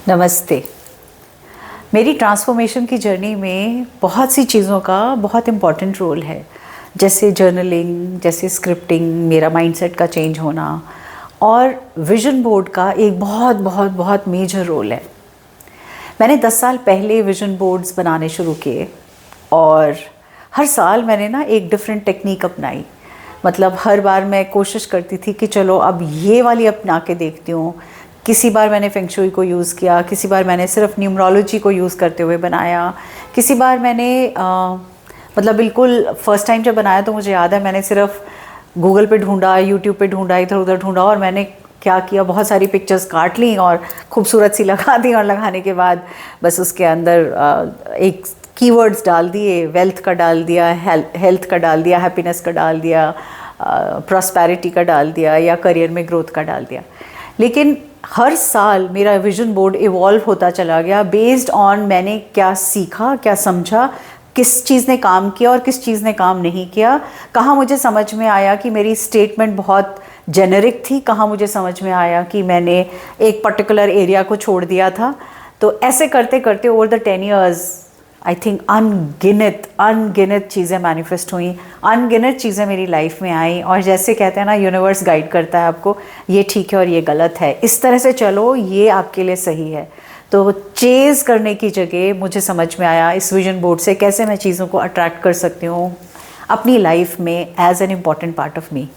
नमस्ते। मेरी ट्रांसफॉर्मेशन की जर्नी में बहुत सी चीज़ों का बहुत इम्पॉर्टेंट रोल है, जैसे जर्नलिंग, जैसे स्क्रिप्टिंग, मेरा माइंडसेट का चेंज होना और विजन बोर्ड का एक बहुत बहुत बहुत मेजर रोल है। मैंने 10 साल पहले विजन बोर्ड्स बनाने शुरू किए और हर साल मैंने ना एक डिफरेंट टेक्निक अपनाई। मतलब हर बार मैं कोशिश करती थी कि चलो अब ये वाली अपना के देखती हूँ। किसी बार मैंने फेंग शुई को यूज़ किया, किसी बार मैंने सिर्फ न्यूमरोलॉजी को यूज़ करते हुए बनाया, किसी बार मैंने मतलब बिल्कुल फ़र्स्ट टाइम जब बनाया तो मुझे याद है मैंने सिर्फ गूगल पे ढूंढा, यूट्यूब पे ढूंढा, इधर उधर ढूंढा और मैंने क्या किया, बहुत सारी पिक्चर्स काट ली और खूबसूरत सी लगा दी और लगाने के बाद बस उसके अंदर एक कीवर्ड्स डाल दिए, वेल्थ का डाल दिया, हेल्थ का डाल दिया, हैप्पीनेस का डाल दिया, प्रॉस्पेरिटी का डाल दिया या करियर में ग्रोथ का डाल दिया। लेकिन हर साल मेरा विजन बोर्ड इवॉल्व होता चला गया बेस्ड ऑन मैंने क्या सीखा, क्या समझा, किस चीज़ ने काम किया और किस चीज़ ने काम नहीं किया, कहाँ मुझे समझ में आया कि मेरी स्टेटमेंट बहुत जेनेरिक थी, कहाँ मुझे समझ में आया कि मैंने एक पर्टिकुलर एरिया को छोड़ दिया था। तो ऐसे करते करते over the 10 years I think अनगिनत चीज़ें मैनिफेस्ट हुई, अनगिनत चीज़ें मेरी लाइफ में आई और जैसे कहते हैं ना, यूनिवर्स गाइड करता है आपको, ये ठीक है और ये गलत है, इस तरह से चलो, ये आपके लिए सही है। तो चेज़ करने की जगह मुझे समझ में आया इस विजन बोर्ड से कैसे मैं चीज़ों को अट्रैक्ट कर सकती हूँ अपनी लाइफ में as an important part of me.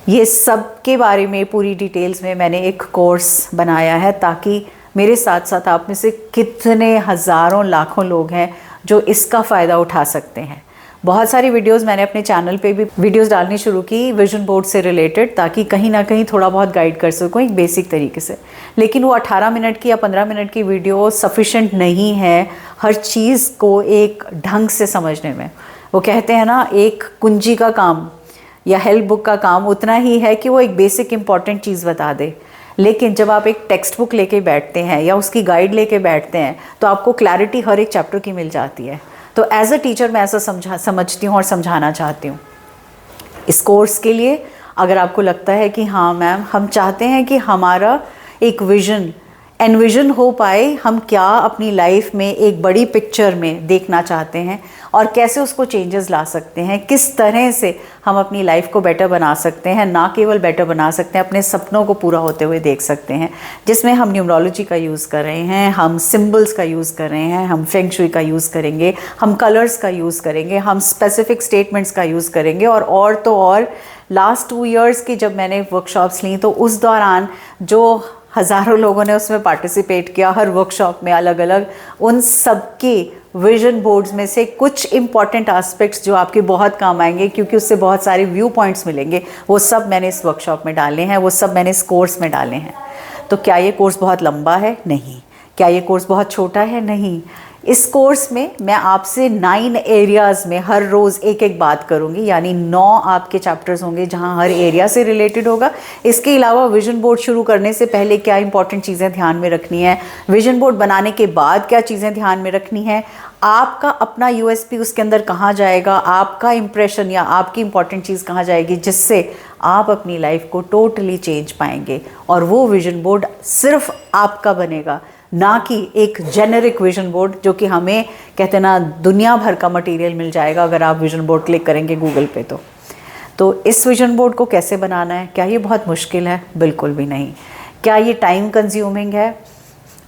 ये सब के बारे में पूरी डिटेल्स में मैंने एक कोर्स बनाया है ताकि मेरे साथ साथ आप में से कितने हज़ारों लाखों लोग हैं जो इसका फ़ायदा उठा सकते हैं। बहुत सारी वीडियोस मैंने अपने चैनल पे भी वीडियोस डालनी शुरू की विजन बोर्ड से रिलेटेड, ताकि कहीं ना कहीं थोड़ा बहुत गाइड कर सकूँ एक बेसिक तरीके से। लेकिन वो 18 मिनट की या 15 मिनट की वीडियो सफिशेंट नहीं है हर चीज़ को एक ढंग से समझने में। वो कहते हैं ना, एक कुंजी का काम या हेल्प बुक का काम उतना ही है कि वो एक बेसिक इंपॉर्टेंट चीज़ बता दे, लेकिन जब आप एक टेक्स्ट बुक लेके बैठते हैं या उसकी गाइड लेके बैठते हैं तो आपको क्लैरिटी हर एक चैप्टर की मिल जाती है। तो एज अ टीचर मैं ऐसा समझती हूँ और समझाना चाहती हूँ। इस कोर्स के लिए अगर आपको लगता है कि हाँ मैम, हम चाहते हैं कि हमारा एक विजन एनविजन हो पाए, हम क्या अपनी लाइफ में एक बड़ी पिक्चर में देखना चाहते हैं और कैसे उसको चेंजेस ला सकते हैं, किस तरह से हम अपनी लाइफ को बेटर बना सकते हैं, ना केवल बेटर बना सकते हैं, अपने सपनों को पूरा होते हुए देख सकते हैं, जिसमें हम न्यूमरोलॉजी का यूज़ कर रहे हैं, हम सिम्बल्स का यूज़ कर रहे हैं, हम फेंग शुई का यूज़ करेंगे, हम कलर्स का यूज़ करेंगे, हम स्पेसिफिक स्टेटमेंट्स का यूज़ करेंगे। और तो और लास्ट 2 ईयर्स की जब मैंने वर्कशॉप्स ली तो उस दौरान जो हज़ारों लोगों ने उसमें पार्टिसिपेट किया, हर वर्कशॉप में अलग अलग, उन सबके विजन बोर्ड्स में से कुछ इम्पॉर्टेंट एस्पेक्ट्स जो आपके बहुत काम आएंगे, क्योंकि उससे बहुत सारे व्यू पॉइंट्स मिलेंगे, वो सब मैंने इस वर्कशॉप में डाले हैं, वो सब मैंने इस कोर्स में डाले हैं। तो क्या ये कोर्स बहुत लंबा है? नहीं। क्या ये कोर्स बहुत छोटा है? नहीं। इस कोर्स में मैं आपसे 9 एरियाज़ में हर रोज़ एक एक बात करूँगी, यानी 9 आपके चैप्टर्स होंगे जहाँ हर एरिया से रिलेटेड होगा। इसके अलावा विजन बोर्ड शुरू करने से पहले क्या इंपॉर्टेंट चीज़ें ध्यान में रखनी है, विजन बोर्ड बनाने के बाद क्या चीज़ें ध्यान में रखनी है, आपका अपना यूएसपी उसके अंदर कहाँ जाएगा, आपका इंप्रेशन या आपकी इंपॉर्टेंट चीज़ कहाँ जाएगी, जिससे आप अपनी लाइफ को टोटली चेंज पाएंगे और वो विजन बोर्ड सिर्फ आपका बनेगा, ना कि एक जेनेरिक विजन बोर्ड जो कि हमें कहते ना दुनिया भर का मटेरियल मिल जाएगा अगर आप विजन बोर्ड क्लिक करेंगे गूगल पे। तो इस विजन बोर्ड को कैसे बनाना है? क्या ये बहुत मुश्किल है? बिल्कुल भी नहीं। क्या ये टाइम कंज्यूमिंग है?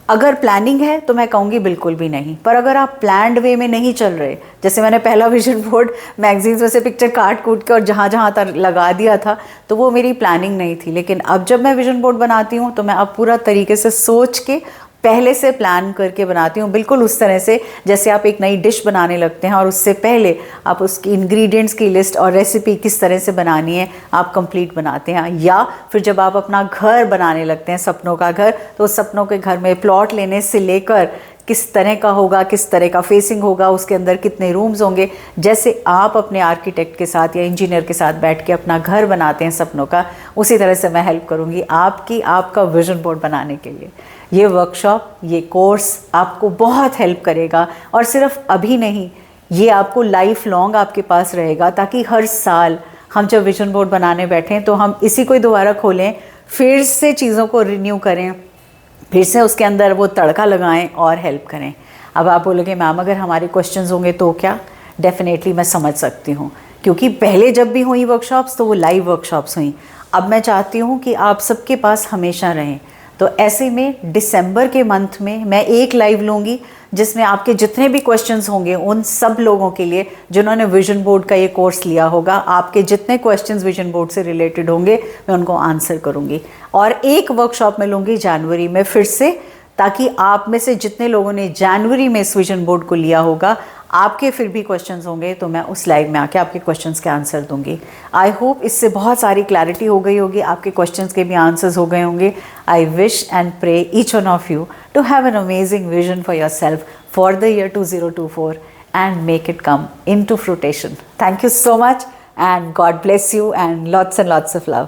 अगर प्लानिंग है तो मैं कहूँगी बिल्कुल भी नहीं। पर अगर आप प्लान्ड वे में नहीं चल रहे, जैसे मैंने पहला विजन बोर्ड मैगजीन्स में से पिक्चर काट कूट के और जहाँ जहाँ तक लगा दिया था, तो वो मेरी प्लानिंग नहीं थी। लेकिन अब जब मैं विजन बोर्ड बनाती हूँ तो मैं अब पूरा तरीके से सोच के पहले से प्लान करके बनाती हूँ, बिल्कुल उस तरह से जैसे आप एक नई डिश बनाने लगते हैं और उससे पहले आप उसकी इंग्रेडिएंट्स की लिस्ट और रेसिपी किस तरह से बनानी है आप कंप्लीट बनाते हैं। या फिर जब आप अपना घर बनाने लगते हैं, सपनों का घर, तो उस सपनों के घर में प्लॉट लेने से लेकर किस तरह का होगा, किस तरह का फेसिंग होगा, उसके अंदर कितने रूम्स होंगे, जैसे आप अपने आर्किटेक्ट के साथ या इंजीनियर के साथ बैठ के अपना घर बनाते हैं सपनों का, उसी तरह से मैं हेल्प करूँगी आपका विजन बोर्ड बनाने के लिए। ये वर्कशॉप, ये कोर्स आपको बहुत हेल्प करेगा और सिर्फ अभी नहीं, ये आपको लाइफ लॉन्ग आपके पास रहेगा, ताकि हर साल हम जब विजन बोर्ड बनाने बैठें तो हम इसी को ही दोबारा खोलें, फिर से चीज़ों को रिन्यू करें, फिर से उसके अंदर वो तड़का लगाएं और हेल्प करें। अब आप बोलोगे मैम अगर हमारे क्वेश्चंस होंगे तो क्या? डेफिनेटली मैं समझ सकती हूँ, क्योंकि पहले जब भी हुई वर्कशॉप्स तो वो लाइव वर्कशॉप्स हुई। अब मैं चाहती हूँ कि आप सबके पास हमेशा रहें। तो ऐसे में दिसंबर के मंथ में मैं एक लाइव लूँगी जिसमें आपके जितने भी क्वेश्चंस होंगे उन सब लोगों के लिए जिन्होंने विजन बोर्ड का ये कोर्स लिया होगा, आपके जितने क्वेश्चंस विजन बोर्ड से रिलेटेड होंगे मैं उनको आंसर करूँगी। और एक वर्कशॉप में लूँगी जनवरी में फिर से, ताकि आप में से जितने लोगों ने जनवरी में इस विजन बोर्ड को लिया होगा आपके फिर भी क्वेश्चंस होंगे तो मैं उस लाइव में आके आपके क्वेश्चंस के आंसर दूंगी। आई होप इससे बहुत सारी क्लैरिटी हो गई होगी, आपके क्वेश्चंस के भी आंसर्स हो गए होंगे। I wish and pray each one of you to have an amazing vision for your self for the year 2024 and make it come in to fruition. Thank you so much and God bless you and lots of love.